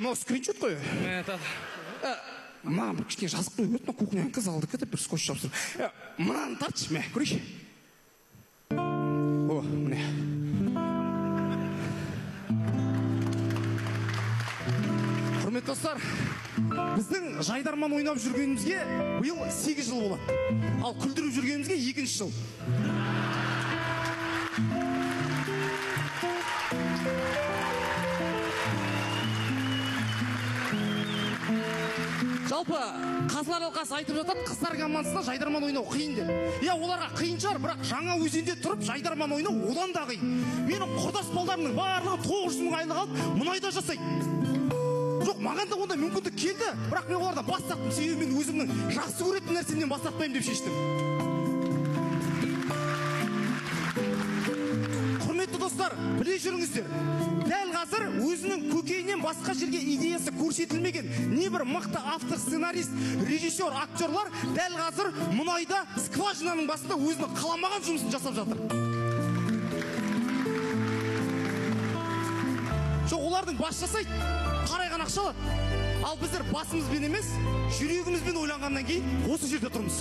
мынау скриншот қой. Маған бір кішкене жазып қой, мына кухняның қыз алды кетіп бір скотч жабыстыр. Мынаны тартшы, мә, көрейші. О, міне. Құрметті достар, біздің жайдарман ойнап жүргенімізге биыл 8 жыл болады. Ал күлдіріп жүргенімізге 2 жыл. Жалпы қазылар алқасы айтып жатады, қыздар командасында жайдарман ойнау қиын деп. Оларға қиын шығар, бірақ жаңа өзенде тұрып жайдарман ойнау одан да қиын. Менің құрдас балдарымның барлығы 900 мың айлық алып мұнайда жасайды. Жоқ, маған да онда мүмкіндік келді, бірақ мен олардан бас тарттым, себебі мен өзімнің жақсы көретін нәрсемнен бас тартпаймын деп шештім. Құрметті достар, біле жүріңіздер, дәл қазір өзінің көкейінен басқа жерге идеясы көрсетілмеген небір мықты автор, сценарист, режиссер, актерлар дәл қазір мұнайда скважинаның басында өзінің қаламаған жұмысын жасап жатыр. Жоқ, олардың бас жасайды, қарайған ақша алады. Ал біздер басымызбен емес, жүрегімізбен ойланғаннан кейін осы жерде тұрмыз.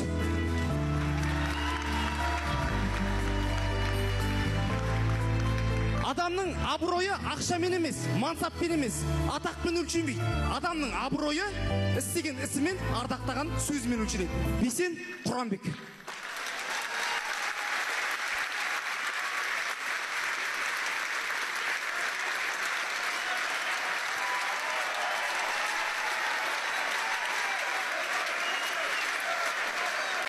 Адамның абыройы ақшамен емес, мансаппен емес, атақпен өлшенбейді. Адамның абыройы істеген ісімен, ардақтаған сөзімен өлшенеді. Бейсен Құранбек.